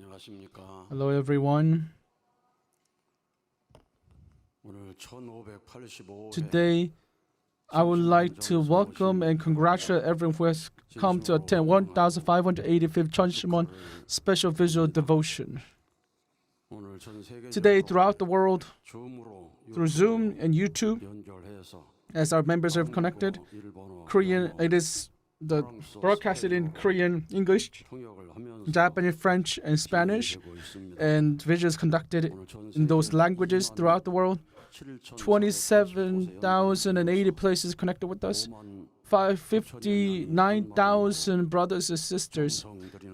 안녕하십니까. Hello, everyone. 오늘 1585회 Today, I would like to welcome and congratulate everyone who has come to attend 1585th Cheonshim Won special visual devotion. 오늘 전 세계적으로 Today, throughout the world, 줌으로 through Zoom and YouTube, 연결해서 as our members are connected, 일본어, Korean, it is the broadcasted in Korean, English, 통역을 하면서 Japanese, French, and Spanish, 되고 있습니다. and visuals conducted 오늘 전 in those languages throughout the world. 27,480 27,080 places connected with us. 59,000 brothers and sisters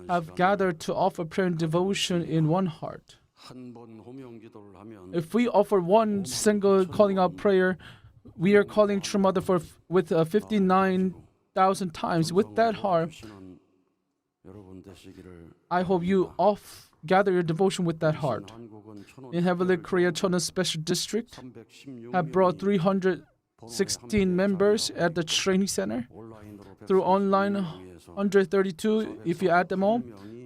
have gathered to offer prayer and devotion in one heart. 한번 호명 기도를 하면 If we offer one single calling out prayer, we are calling True Mother with 59,000 times. With that heart, 주시는 여러분 되시기를. I hope you gather your devotion with that heart. 한국은 In Heavenly Korea, Cheonwon Special District 316 have brought 316 members at the training center. 온라인으로 Through online, 132, if you add them all,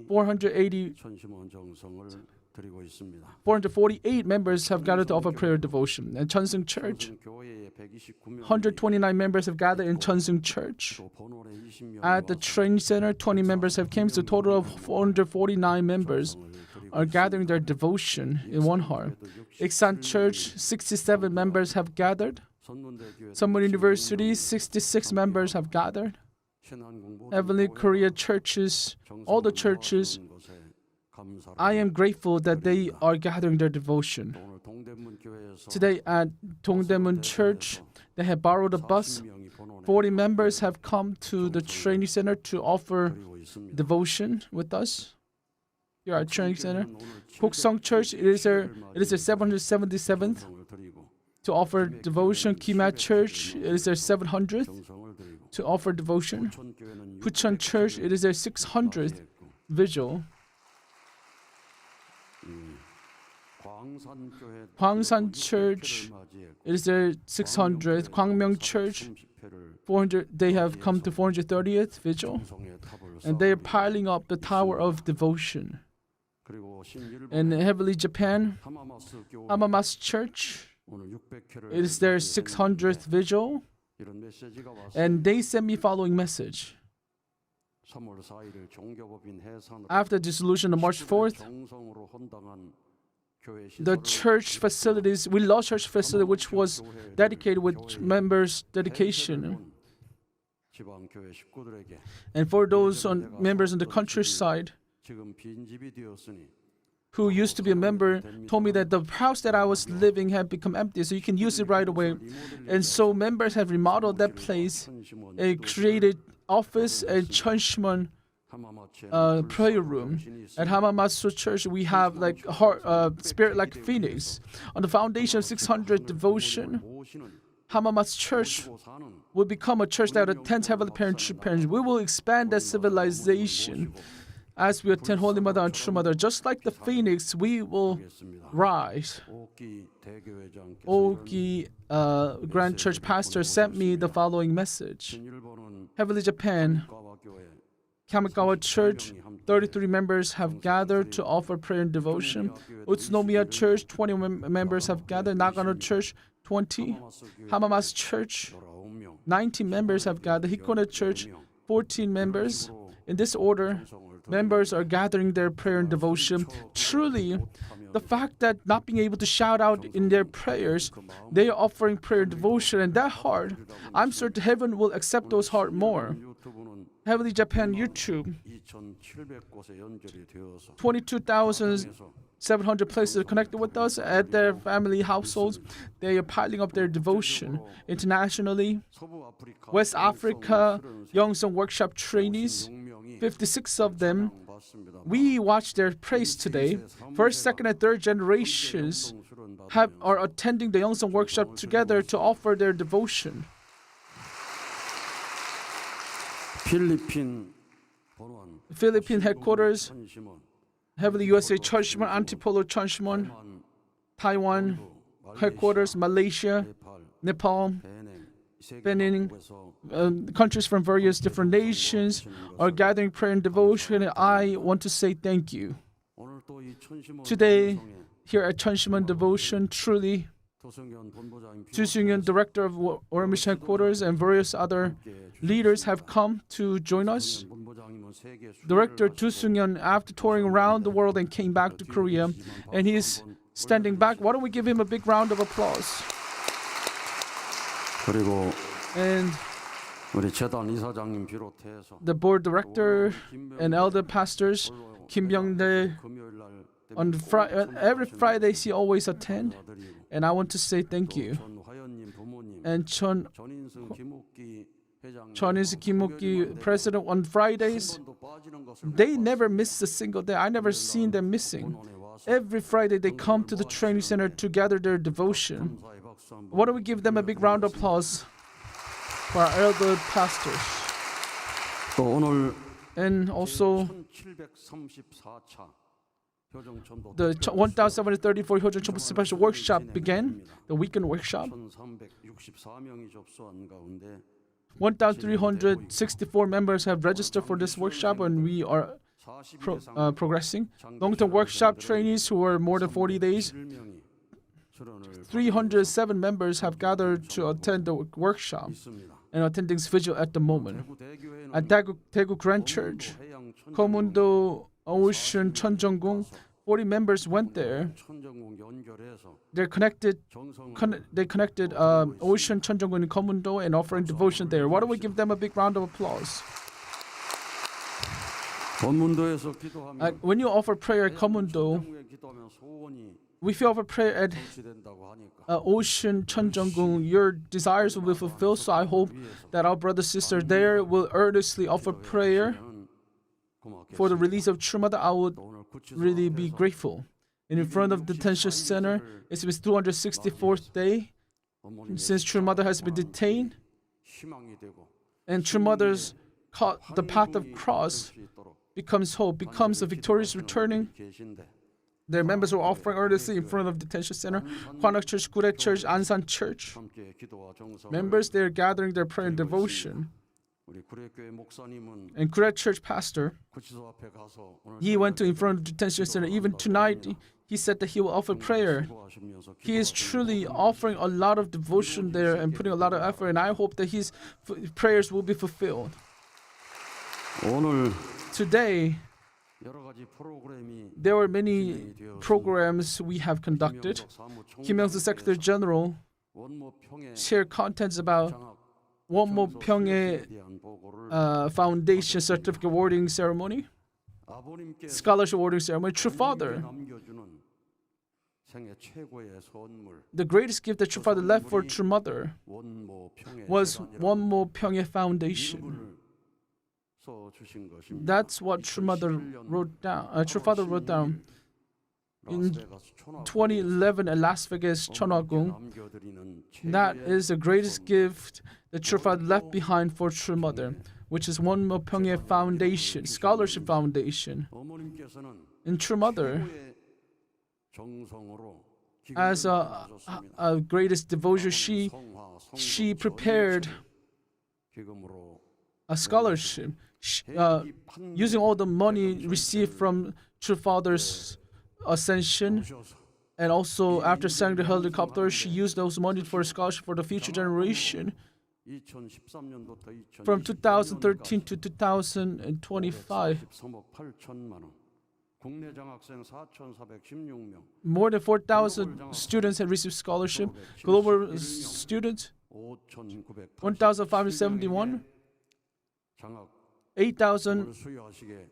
480, 천심원 정성을 드리고 있습니다. 448 members have gathered to offer prayer devotion. And Cheonseung Church, 교회에 129명 129 members have gathered in Cheonseung Church. 본원에 20명 At the training center, 20 members have come, so a total of 449 members are gathering their devotion in one heart. Iksan Church, 67 members have gathered. Sunmun University, 66 members have gathered. Heavenly Korea churches, all the churches, I am grateful that they are gathering their devotion. Today at Dongdaemun Church, they have borrowed a bus. 40 members have come to the training center to offer devotion with us. Here at training center. Koksong Church, it is their 777th to offer devotion. Kimat Church, it is their 700th to offer devotion. Pucheon Church, it is their 600th vigil. Hwangsan Church, it is their 600th. Gwangmyeong Church, 400. They have come to 430th vigil, and they are piling up the tower of devotion. In Heavenly Japan, Hamamas Church, it is their 600th vigil, and they sent me following message. After dissolution on March 4th, the church facilities, we lost church facility which was dedicated with members' dedication. And for those members in the countryside who used to be a member, told me that the house that I was living had become empty, so you can use it right away. And so members have remodeled that place and created office and Cheonshim Won prayer room. At Hamamatsu Church, we have like spirit like phoenix. On the foundation of 600 devotion, Hamamatsu Church will become a church that attends Heavenly Parents. We will expand that civilization as we attend Holy Mother and True Mother. Just like the phoenix, we will rise. Oki Grand Church Pastor sent me the following message. Heavenly Japan, Kamikawa Church, 33 members have gathered to offer prayer and devotion. Utsunomiya Church, 20 members have gathered. Nagano Church, 20. Hamamas Church, 19 members have gathered. Hikone Church, 14 members. In this order, members are gathering their prayer and devotion. Truly, the fact that not being able to shout out in their prayers, they are offering prayer and devotion, and that heart, I'm certain heaven will accept those heart more. Heavenly Japan YouTube, 22,700 places are connected with us at their family households. They are piling up their devotion internationally. West Africa, Youngsung Workshop trainees, 56 of them. We watched their praise today. First, second, and third generations are attending the Youngsung Workshop together to offer their devotion. Philippine headquarters, Heavenly USA Cheonshim Won, Antipolo Cheonshim Won, Taiwan headquarters, Malaysia, Nepal, Benin, countries from various different nations are gathering prayer and devotion, and I want to say thank you. Today, here at Cheonshim Won Devotion, truly, Ju Director of World Mission Headquarters, and various other leaders have come to join us. Director Ju Seung-yeon, after touring around the world and came back to Korea, and he's standing back. Why don't we give him a big round of applause? 그리고 And 우리 재단 이사장님 비롯해서 the board director and elder pastors, Kim Byung-dae, 금요일 날 on every Friday he always attend, and I want to say thank you. 전화연님 부모님 And 전인승 김옥기 회장님 Cheonshim Kim president on Fridays, 또 빠지는 것을 they never miss a single day. I never seen them missing. Every Friday they come to the training center to gather their devotion. 감사의 박수 한번 Why don't we give them a big round of applause for our elder pastors? 또 오늘 And also 1734차 효정천도 the 1734 Hyojin Chompo Special Workshop began, the weekend workshop. 1364명이 접수한 가운데 1,364 members have registered for this workshop, and we are 40일 progressing. Long-term workshop trainees who are more than 40 days, 7명이 출연을 307 members have gathered to attend the workshop, 있습니다. and attending is visual at the moment. 대구 대교회는 At Daegu Grand Church, Komundo Ocean Cheonjonggung, 40 members went there. 천정궁 연결해서 They connected Ocean Cheonjonggung and Komundo and offering devotion there. Why don't we give them a big round of applause? 본문도에서 기도하면 When you offer prayer at Komundo, 천정궁에 기도하면 소원이 if you offer prayer at 성취된다고 하니까 Ocean Cheonjonggung, your desires will be fulfilled. So I hope that our brother sister there will earnestly offer prayer for the release of True Mother. I would 오늘 구치소 really be 앞에서 grateful. And in front of the detention center, it's been 264th day 어머님의 since True Mother has been detained, 희망이 되고 and True Mother's the path of cross 수 있도록 becomes hope, becomes a victorious returning. 계신데 Their members were offering earnestly in front of detention center, Kwanok Church, Gure Church, Ansan Church. 함께 기도와 정성을 Members, they are gathering their prayer and devotion. 우리 구례교회 목사님은 And Gure Church pastor, 구치소 앞에 가서 오늘 he went to in front of detention center. Even tonight, he said that he will offer prayer. 기도하시면서 He is truly offering a lot of devotion there and putting a lot of effort. And I hope that his prayers will be fulfilled. 오늘 Today, 여러 가지 프로그램이 there were many programs we have conducted. Kim Young-soo, Secretary General, 원모평의 shared contents about 장학 Wonmo Pyeong의 대한 보고를 Foundation Certificate Awarding Ceremony, 아버님께 Scholarship Awarding Ceremony. True Father, 남겨주는 생애 최고의 선물 the greatest gift that True Father left for True Mother 원모평의 was Wonmo Pyeong의 Foundation. 이름을 써 주신 것입니다. That's what True Mother wrote down. True Father wrote down in 2011 at Las Vegas Cheonwagung. That is the greatest gift that True Father left behind for True Mother, which is Wonmo Pyeong의 Foundation, Scholarship Foundation. 어머님께서는 In True Mother, 정성으로 as a greatest devotion, she prepared 기금으로 a scholarship using all the money received from True Father's ascension, and also after selling the helicopter, she used those money for a scholarship for the future generation. 2013년부터 From 2013 to 2025, 13억 8천만 원. 국내 장학생 4,416명. more than 4,000 students have received scholarship. Global students, 1,571. 장학 8,000, 수여하시게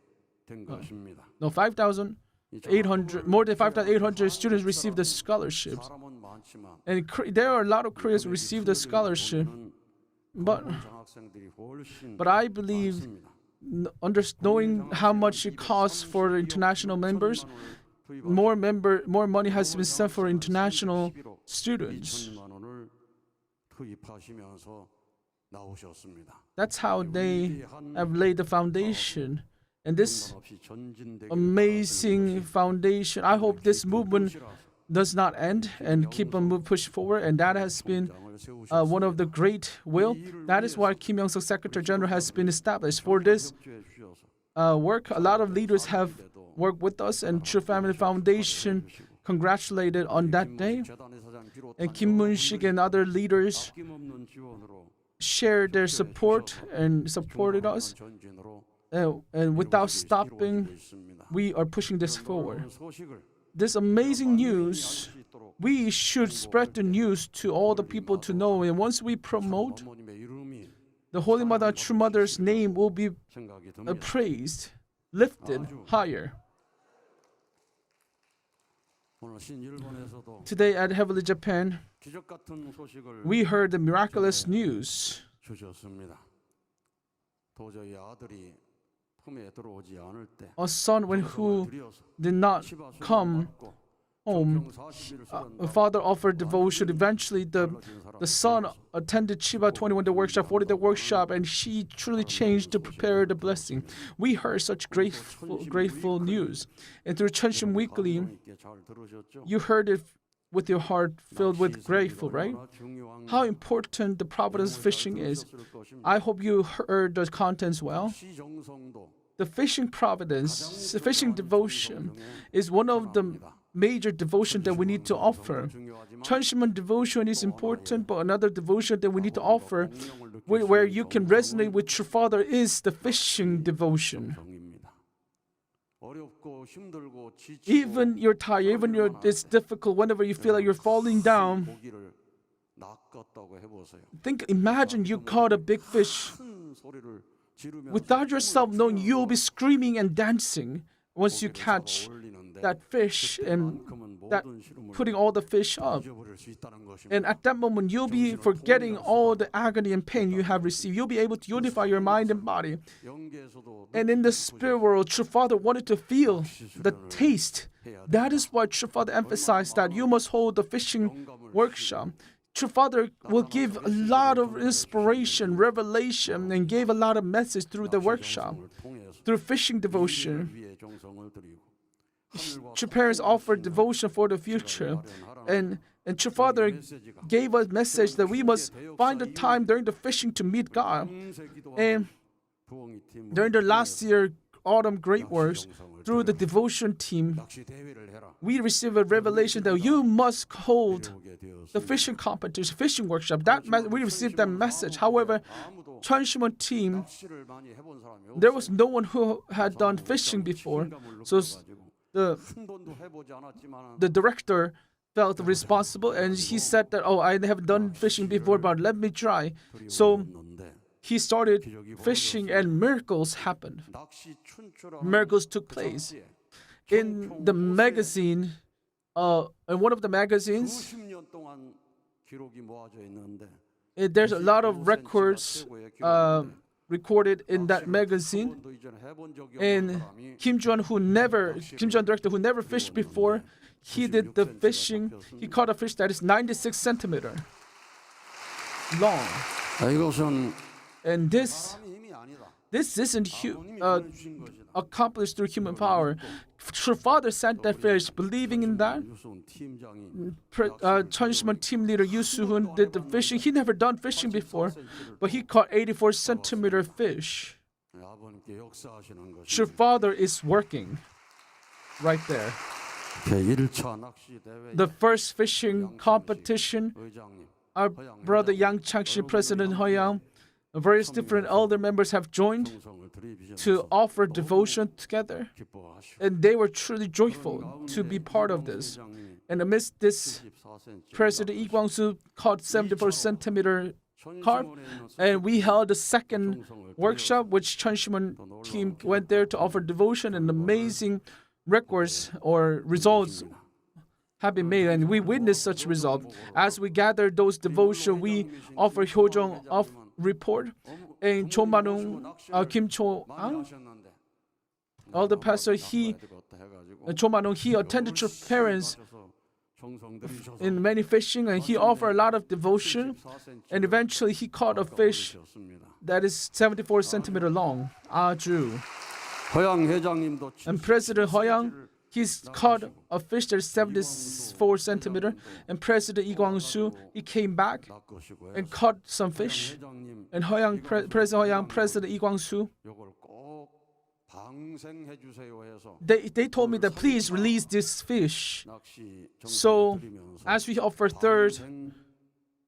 된 것입니다. no, 5,800, more than 5,800 students received the scholarships. 사람은 많지만 And there are a lot of Koreans who received the scholarship. But 장학생들이 훨씬 I believe, knowing how much it costs for international members, more money has been spent for international students. 2천만 원을 투입하시면서 나오셨습니다. That's how they have laid the foundation. And this 없이 전진되기를 amazing foundation, I hope this movement does not end and keep on push forward. And that has been one of the great will. That is why Kim Young-suk Secretary General has been established. For this, work. A lot of leaders have worked with us, and True Family Foundation congratulated on that day. And Kim Moon-sik and other leaders shared their support and supported us. And without stopping, we are pushing this forward. This amazing news, we should spread the news to all the people to know. And once we promote, the Holy Mother, True Mother's name will be praised, lifted higher. Today at Heavenly Japan, we heard the miraculous news. A son who did not come home, a father offered devotion. Eventually, the son attended Chiba 21 the workshop, 40 the workshop, and she truly changed to prepare the blessing. We heard such grateful news. And through Cheonshim Weekly, you heard it with your heart filled with grateful, right? How important the providence fishing is. I hope you heard the contents well. The fishing providence, the fishing devotion, is one of the major devotion that we need to offer. Cheonshim Won devotion is important, but another devotion that we need to offer, where you can resonate with your Father, is the fishing devotion. Even you're tired, even it's difficult, whenever you feel like you're falling down, imagine you caught a big fish. Without yourself knowing, you'll be screaming and dancing once you catch that fish and that putting all the fish up. And at that moment, you'll be forgetting all the agony and pain you have received. You'll be able to unify your mind and body. And in the spirit world, True Father wanted to feel the taste. That is why True Father emphasized that you must hold the fishing workshop. True Father will give a lot of inspiration, revelation, and gave a lot of message through the workshop, through fishing devotion. True parents offer devotion for the future, and True Father gave us message that we must find the time during the fishing to meet God. And during the last year autumn great works, through the devotion team, we received a revelation that you must hold the fishing competition, fishing workshop. We received that message. However, Cheonshim Won team, there was no one who had done fishing before, so the director felt responsible, and he said that, I haven't done fishing before, but let me try. So he started fishing, and miracles happened. Miracles took place. In the magazine, in one of the magazines, there's a lot of records recorded in that magazine. And Kim Jong director who never fished before, he did the fishing. He caught a fish that is 96 centimeter long. And this isn't accomplished through human power. True Father sent that fish, believing in that. Cheonshim Won team leader Yoo Soo-hoon did the fishing. He never done fishing before, but he caught 84 centimeter fish. True Father is working right there. The first fishing competition, our brother Yang Chang-shi, President Hoyang, various different elder members have joined to offer devotion together, and they were truly joyful to be part of this. And amidst this, President Lee Kwang-soo caught 74 centimeter carp, and we held a second workshop, which Cheonshim Won team went there to offer devotion, and amazing records or results have been made, and we witnessed such results. As we gathered those devotion, we offer Hyojong of report, and Cho Manung, Kim Cho-ang, elder pastor, Cho Manung, he attended church parents in many fishing, and he offered a lot of devotion, and eventually he caught a fish that is 74 centimeter long. Aju. And President Hoyang, he's caught a fish that is 74 centimeter, and President Lee Kwang-soo, he came back and caught some fish. And President Hoyang, President Lee Kwang-soo, 방생해 주세요 해서 they told me that please release this fish. 낚시 So, 정성을 드리면서 as we offer third 방생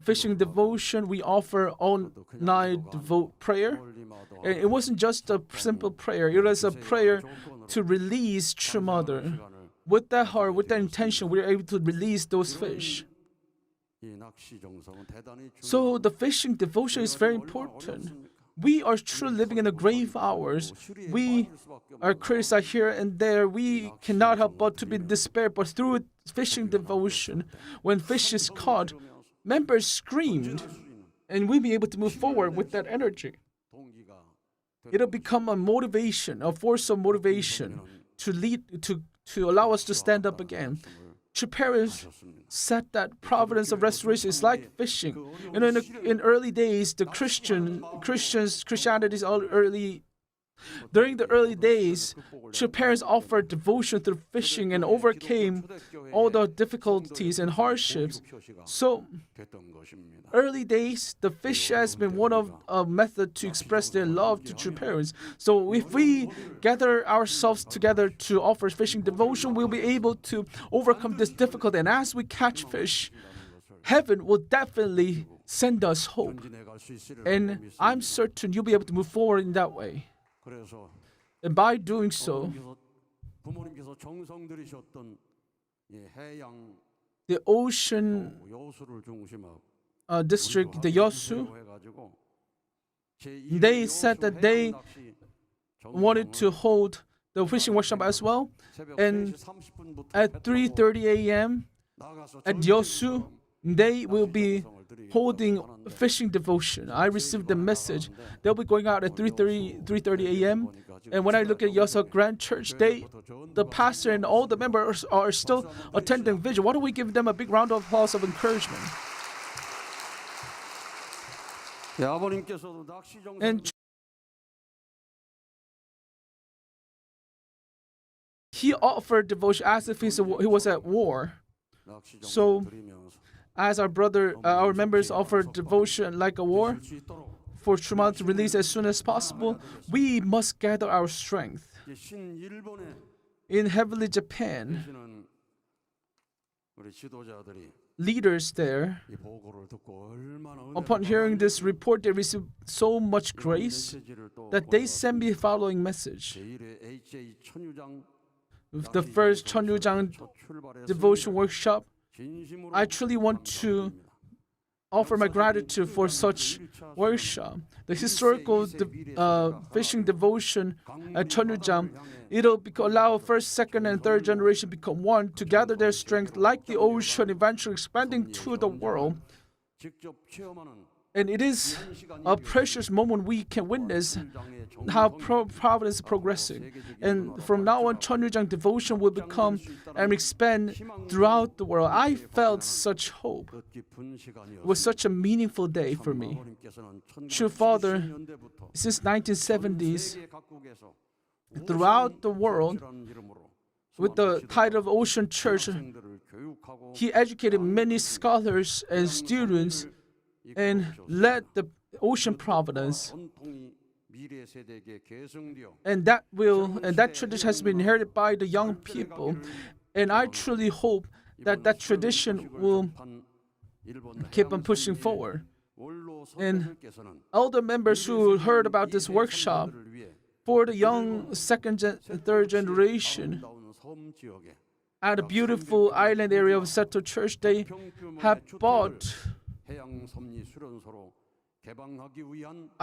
fishing devotion, we offer all night prayer. 올리마도 And it wasn't just a simple prayer, it was a prayer to release True Mother. With that heart, with that intention, we were able to release those fish. 이 낚시 정성은 대단히 So the fishing devotion is very important. We are truly living in the grave hours. We are criticized here and there. We cannot help but to be in despair. But through fishing devotion, when fish is caught, members screamed, and we'll be able to move forward with that energy. 동기가 It'll become a motivation, a force of motivation to lead, to allow us to stand up again. True parents said that providence of restoration is like fishing. You know, in early days, the Christianity is all early. During the early days, true parents offered devotion through fishing and overcame all the difficulties and hardships. So, 됐던 것입니다. early days, the fish has been one of a method to express their love to true parents. So if we gather ourselves together to offer fishing devotion, we'll be able to overcome this difficulty. And as we catch fish, heaven will definitely send us hope. 전진해 갈 수 있으리라 And I'm certain you'll be able to move forward in that way. 그래서 And by doing so, 부모님께서 정성 들이셨던 이 해양 the ocean 여수를 중심하고 district, the Yosu, 해가지고 they said that they wanted to hold the fishing workshop as well. And at 3:30 a.m. at Yosu, they will be holding fishing devotion. I received the message. They'll be going out at 3:30 a.m. And when I look at Yosu Grand Church, the pastor and all the members are still attending vigil. Why don't we give them a big round of applause of encouragement? 아버님께서도 낚시 정성 And he offered devotion as if he was at war. 낚시 So, 정성 드리면서 as our members offered devotion like a war 수 있도록 for Truma to release as soon as possible, we must gather our strength. 신일본에 In heavenly Japan, 계시는 우리 지도자들이 leaders there, 이 보고를 듣고 얼마나 upon hearing this report, they received so much grace 메시지를 또 that they sent me the following message. 제1회 HA 천유장 The first Cheonjang 출발해서 devotion workshop, 진심으로 I truly want to offer my gratitude for such workshop. The historical fishing devotion at Cheonjang, it'll allow first, second, and third generation become one to gather their strength like the ocean, eventually expanding to the world. 직접 체험하는 And it is a precious moment we can witness how providence is progressing. And from now on, Cheonjang devotion will become and expand throughout the world. I felt such hope. 뜻깊은 시간이었습니다. It was such a meaningful day for me. 아버님께서는 True Father, 1970년대부터 since 1970s, 세계 각국에서 throughout the world, 오션이라는 이름으로 with the title of Ocean Church, 학생들을 교육하고 he educated many scholars and students and led the Ocean Providence. 전통이 미래 세대에게 계승되어 And that tradition has been inherited by the young people. And I truly hope that that tradition will keep on pushing forward. And elder members who heard about this workshop, for the young second and third generation, at a beautiful island area of Seto Church, they have bought,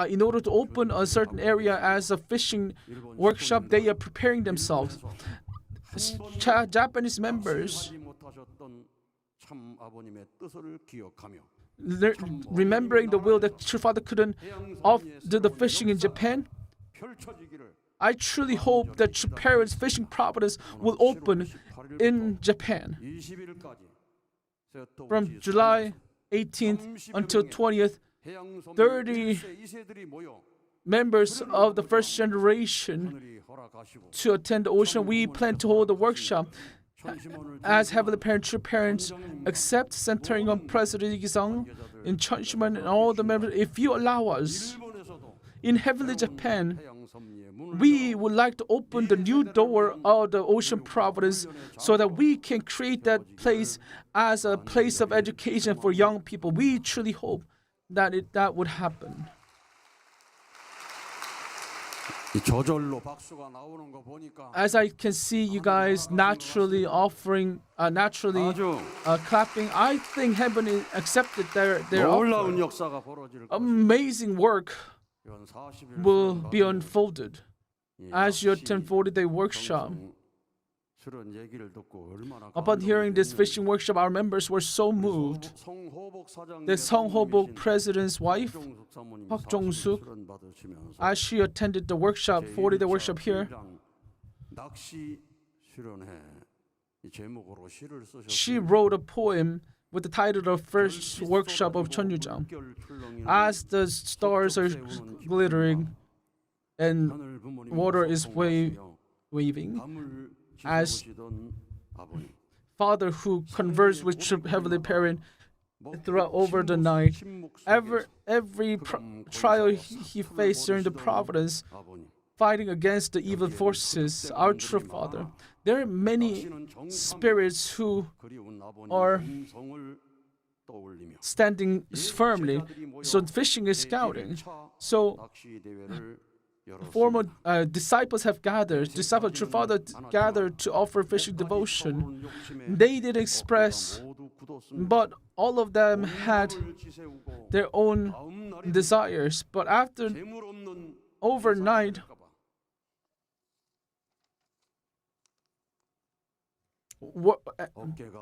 in order to open a certain area as a fishing workshop, they are preparing themselves. Japanese members, remembering the will that True Father couldn't do the fishing in Japan, I truly hope that True Parents Fishing Providence will open in Japan. From July 18th until 20th, 30 members of the first generation to attend the ocean. We plan to hold a workshop. As Heavenly Parent, True Parents, accept centering on President Lee in Cheonshim Won and all the members. If you allow us, in Heavenly Japan, we would like to open the new door of the Ocean Providence so that we can create that place as a place of education for young people. We truly hope that that would happen. 이 저절로 박수가 나오는 거 보니까 As I can see you guys naturally offering, 아주 clapping, I think heaven accepted their 놀라운 offering. 역사가 벌어질 것입니다. Amazing work 이건 40일 will be unfolded 이 as you 낚시 attend 40-day workshop. 정성스러운 얘기를 듣고 얼마나 Upon hearing this fishing workshop, our members were so moved. 성호복 사장님의 The 성호복 사모님이신 president's wife, 박정숙 사모님이 박정숙, 40일 받으시면서 as she attended the workshop, 40-day workshop here, 낚시 수련회 이 제목으로 시를 she 쓰셨습니다. wrote a poem with the title of First Workshop of Cheonryujang. As the stars are glittering and water is waving, as Father who conversed with Heavenly Parent throughout over the night, every trial he faced during the providence, fighting against the evil forces, our true Father. There are many spirits who are standing firmly. So fishing is scouting. So former disciples have gathered, disciples of true Father gathered to offer fishing devotion. They did express, but all of them had their own desires. But after overnight,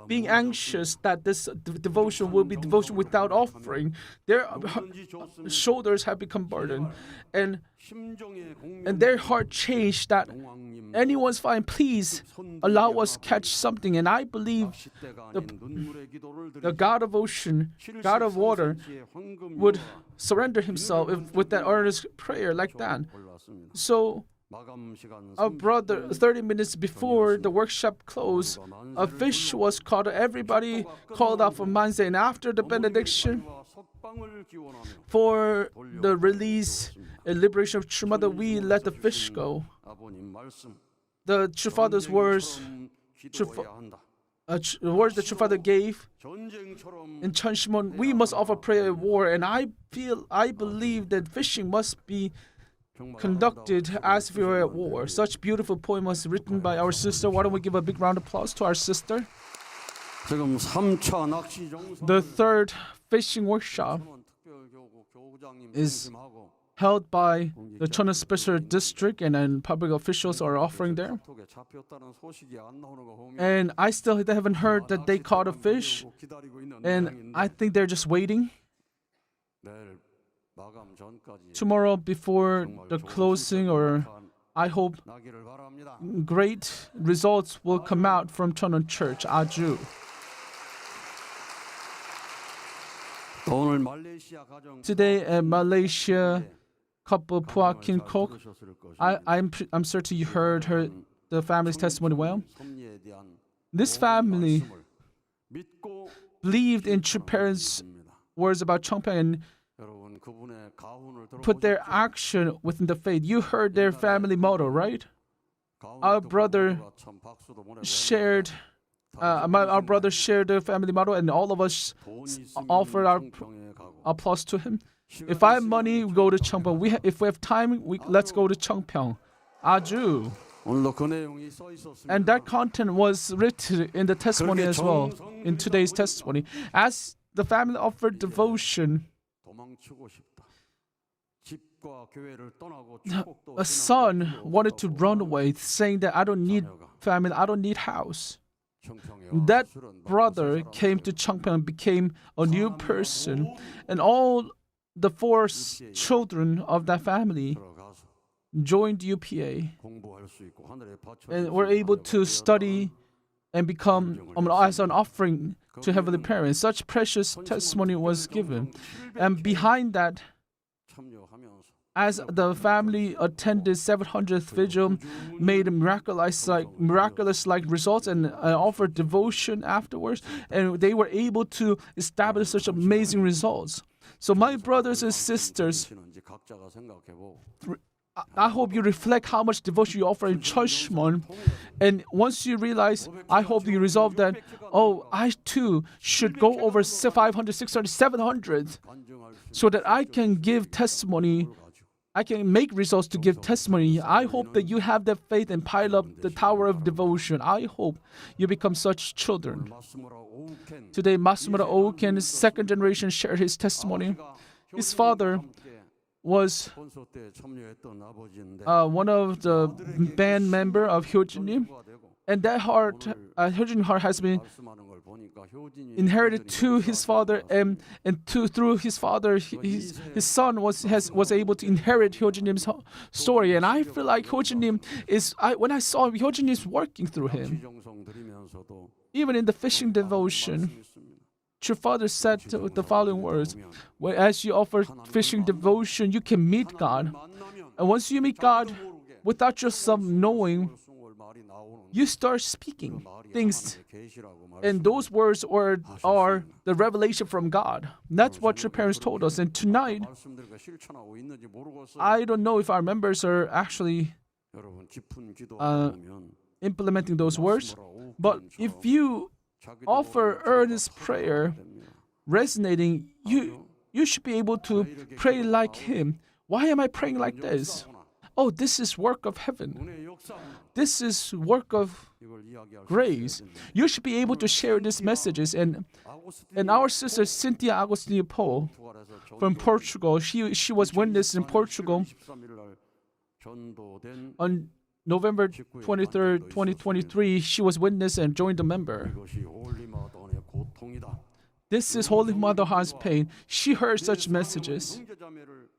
being anxious that this devotion will be devotion without offering, their shoulders have become burdened, and their heart changed that anyone's fine, please allow us catch something. And I believe the God of ocean, God of water, would surrender himself with that earnest prayer like that. So our brother, 30 minutes before the workshop closed, a fish was caught. Everybody called out for manse, and after the benediction, for the release and liberation of True Mother, we let the fish go. The True Father's words, words that True Father gave in Cheonshim Won, we must offer prayer of war, and I believe that fishing must be conducted as if we were at war. Such beautiful poem was written by our sister. Why don't we give a big round of applause to our sister? 지금 3차 낚시 정성 The third fishing workshop is held by the Cheonwon Special District, and then public officials are offering there. 톡에 잡혔다는 소식이 안 나오는 거 보면 And I still haven't heard that they caught a fish, 기다리고 있는 and I think they're just waiting. 내일 마감 전까지 Tomorrow before the closing, or I hope 나기를 바랍니다. great results will come out from Cheonwon Church, Aju. 오늘 말레이시아 가정 Today at Malaysia couple Puak Kin Kok, 들으셨을 것입니다. I'm certain you heard the family's testimony well. 섭리에 대한 This family 믿고 believed in true parents' words about Cheongpyeong and 여러분 그분의 가훈을 put their action within the faith. You heard their family motto, right? Our brother shared our brother shared the family motto, and all of us offered our applause to him. If I have money, we go to Cheongpyeong. If we have time, let's go to Cheongpyeong. Aju. 오늘도 그 내용이 써 있었습니다. And that content was written in the testimony as well, in today's testimony. As the family offered devotion, 도망치고 싶다. 집과 교회를 떠나고 축복도 a son wanted to run away, saying that I don't need family, I don't need house. That brother came to Cheongpyeong and became a new person, and all the four children of that family joined UPA and were able to study and become as an offering to Heavenly Parents. Such precious testimony was given. And behind that, as the family attended 700th vigil, made miraculous like results, and offered devotion afterwards, and they were able to establish such amazing results. So my brothers and sisters, I hope you reflect how much devotion you offer in Cheonshim Won. And once you realize, I hope you resolve that, oh, I too should go over 500, 600, 700 so that I can give testimony. I can make results to give testimony. I hope that you have that faith and pile up the tower of devotion. I hope you become such children. Today, Masumura Oken, second generation, shared his testimony. His father was one of the band member of Hyojinim, and that heart, Hyojinim heart has been inherited to his father, and through his father, his son was able to inherit Hyojinim's story. And I feel like Hyojinim is, when I saw Hyojinim is working through him, even in the fishing devotion. Your father said the following words: as you offer fishing devotion, you can meet God. And once you meet God, without yourself knowing, you start speaking things. And those words are the revelation from God. That's what your parents told us. And tonight, I don't know if our members are actually implementing those words, but if you offer earnest prayer, resonating, you should be able to pray like him. Why am I praying like this? Oh, this is work of heaven. This is work of grace. You should be able to share these messages. And our sister Cynthia Agostinho Paul from Portugal, she was witness in Portugal on November 23rd, 2023, she was witness and joined a member. This is Holy Mother Heart's pain. She heard such messages.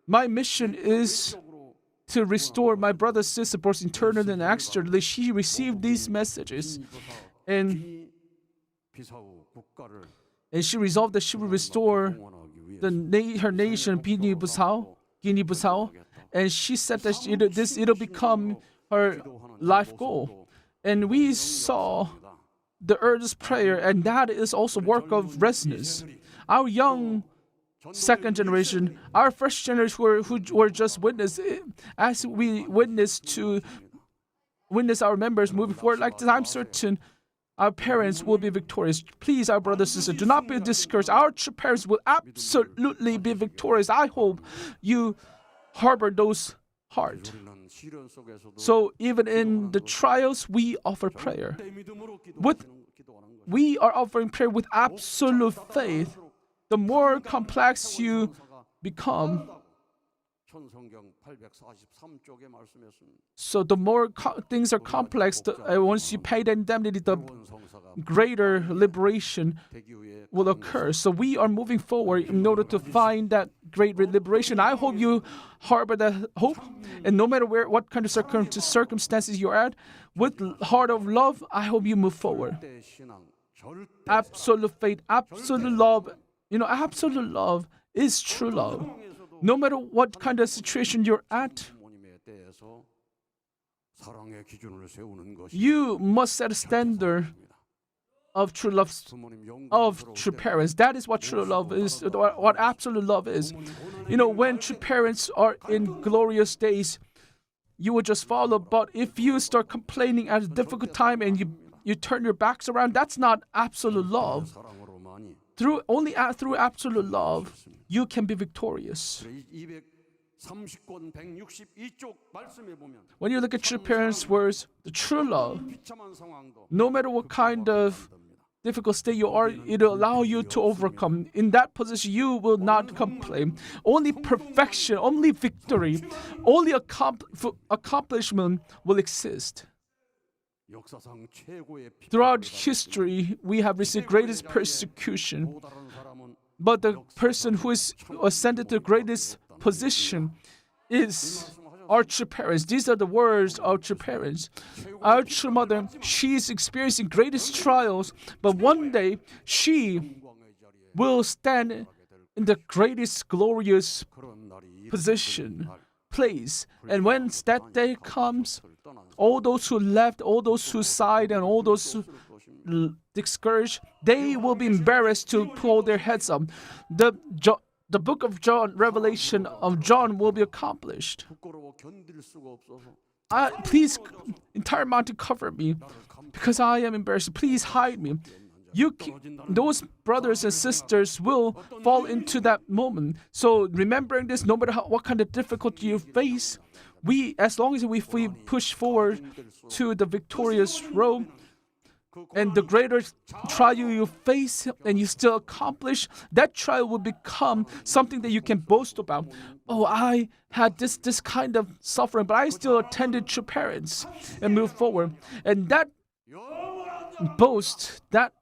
My mission is to restore my brother, sister, both internally and externally. She received these messages, and she resolved that she will restore her nation, Guinea-Bissau, and she said that it'll become her life goal. And we saw the earnest prayer, and that is also work of resonance. Our young second generation, our first generation who were just witness, as we witness our members moving forward like this, I'm certain our parents will be victorious. Please, our brothers and sisters, do not be discouraged. Our parents will absolutely be victorious. I hope you harbor those heart. So even in the trials, we offer prayer. We are offering prayer with absolute faith. The more complex you become, so the more things are complex, once you pay the indemnity, the greater liberation will occur. So we are moving forward in order to find that great liberation. I hope you harbor that hope, and no matter what kind of circumstances you're at, with heart of love, I hope you move forward. Absolute faith, absolute love. Absolute love is true love. No matter what kind of situation you're at, you must set a standard of true love, of true parents. That is what true love is, what absolute love is. When true parents are in glorious days, you will just follow. But if you start complaining at a difficult time and you turn your backs around, that's not absolute love. Only through absolute love, you can be victorious. When you look at true parents' words, the true love, no matter what kind of difficult state you are, it will allow you to overcome. In that position, you will not complain. Only perfection, only victory, only accomplishment will exist. Throughout history, we have received greatest persecution. But the person who is ascended to the greatest position is our true parents. These are the words of our true parents. Our true mother, she is experiencing greatest trials, but one day she will stand in the greatest glorious place. And when that day comes, all those who left, all those who sighed, and all those who discouraged, they will be embarrassed to pull their heads up. The the book of John, Revelation of John will be accomplished. 부끄러워 견딜 수가 없어서 Please, entire mountain cover me, because I am embarrassed. Please hide me. Those brothers and sisters will fall into that moment. So remembering this, no matter what kind of difficulty you face, as long as we push forward to the victorious road, and the greater trial you face and you still accomplish, that trial will become something that you can boast about. Oh, I had this kind of suffering, but I still attended to parents and moved forward. And that boast, that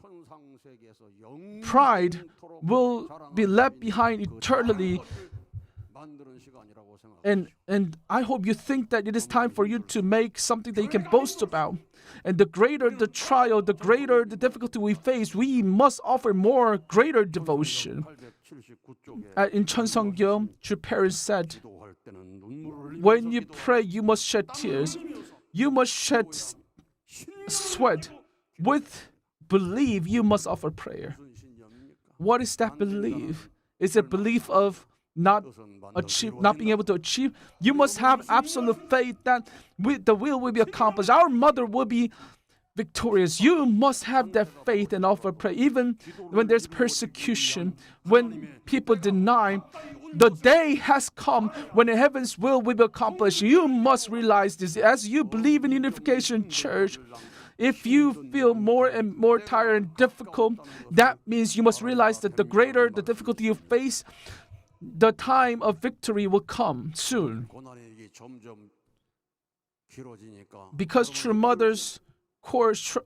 천상세계에서 영 pride will be left behind eternally. 만드는 시간이라고 생각합니다. And I hope you think that it is time for you to make something that you can boast about. And the greater the trial, the greater the difficulty we face, we must offer more greater devotion. 879쪽에 In Cheonshim, your parents said, 기도할 때는 눈물을 when you pray, you must shed tears. You must shed sweat. With belief, you must offer prayer. 무슨 신념입니까? What is that belief? Is it belief of not being able to achieve? You must have absolute faith that the will be accomplished. Our mother will be victorious. You must have that faith and offer prayer. Even when there's persecution, when people deny, the day has come when the heaven's will be accomplished. You must realize this. As you believe in Unification Church, if you feel more and more tired and difficult, that means you must realize that the greater the difficulty you face, the time of victory will come soon. 고난이 점점 길어지니까 Because your mother's course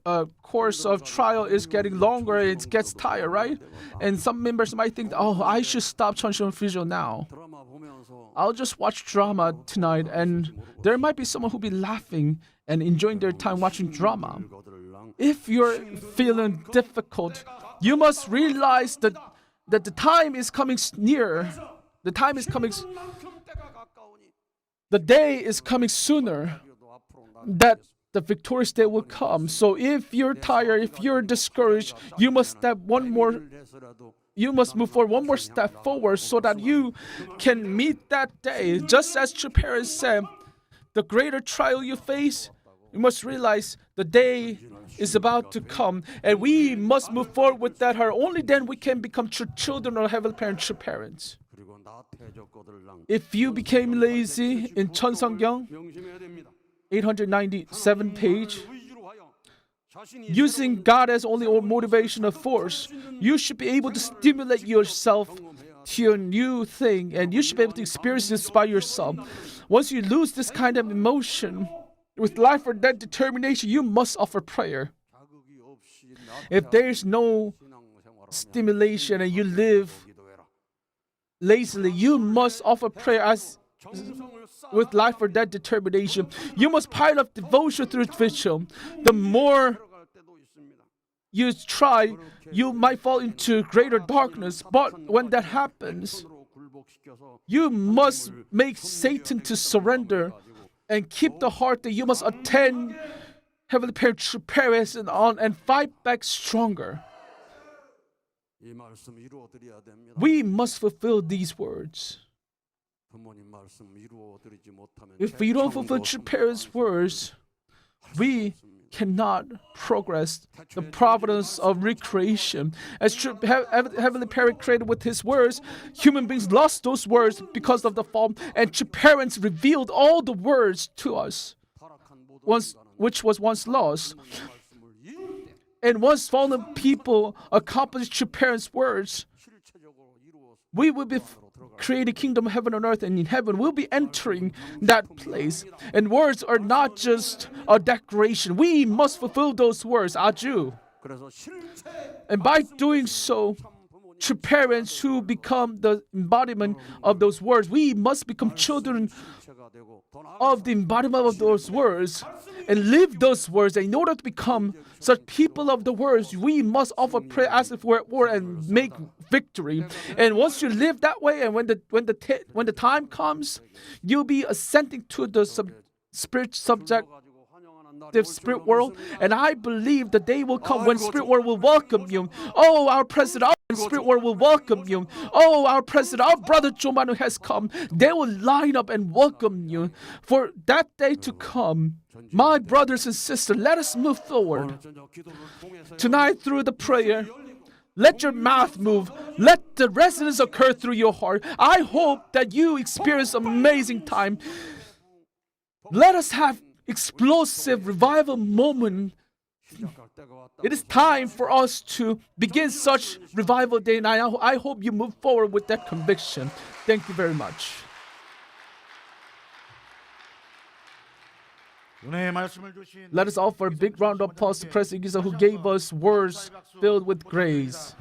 of trial is getting longer, it gets tired, right? And some members might think, oh, I should stop Cheonshim Visual now. 드라마 보면서 I'll just watch drama tonight, and there might be someone who'll be laughing and enjoying their time watching drama. 거들랑 If you're feeling difficult, you must realize that the time is coming near. The time is coming. 때가 가까우니 The day is coming sooner 그래도 앞으로 that the victorious day will come. So if you're tired, if you're discouraged, you must you must move forward one more step forward so that you can meet that day. Just as your parents said, the greater trial you face, you must realize the day is about to come, and we must move forward with that heart. Only then we can become true children of heavenly parents, true parents. 그리고 나태적 거들랑 If you became lazy in 천성경 명심해야 됩니다. 897 page, 의지로 하여 자신이 using God as only motivational force, you should be able to stimulate yourself to a new thing, and you should be able to experience this by yourself. Once you lose this kind of emotion, with life or death determination, you must offer prayer. 자극이 없이 If there is no 신앙생활을 stimulation and you live 기도해라. lazily, you must offer prayer as 정성을 쌓아 with life or death determination. You must pile up devotion through vision. The more 들어갈 때도 있습니다. you try, you might fall into greater darkness. But when that happens, 손으로 굴복시켜서 you must make Satan to surrender and keep the heart that you must attend Heavenly Parents and fight back stronger. 이 말씀 이루어 드려야 됩니다. We must fulfill these words. 부모님 말씀 이루어 드리지 못하면 If we don't fulfill true parents' words, we cannot progress the providence of recreation. As true Heavenly Parent created with His words, human beings lost those words because of the fall, and true parents revealed all the words to us, which was once lost. And once fallen people accomplish true parents' words, 실체적으로 이루어서 we will be creating kingdom of heaven on earth, and in heaven we'll be entering that place. And words are not just a declaration. We must fulfill those words, 아주. 그래서 실체 And by doing so, true parents who become the embodiment of those words, we must become children 실체가 되고 더 나아가 of the embodiment of those words and live those words. And in order to become such people of the words, we must offer prayer as if we're at war and make victory. And once you live that way, and when the time comes, you'll be ascending to the spirit subject 가지고 환영하는 날이 the 올 spirit 줄로 world, and I believe the day will come when spirit world will welcome you. Oh, our president, our spirit world will welcome you. Oh, our president, our brother Cho Man has come. They will line up and welcome you for that day to come. My brothers and sisters, let us move forward. Tonight, through the prayer, let your mouth move. Let the resonance occur through your heart. I hope that you experience amazing time. Let us have explosive revival moment. It is time for us to begin such revival day, and I hope you move forward with that conviction. Thank you very much. Let us offer a big round of applause to President Gisa, who gave us words filled with grace.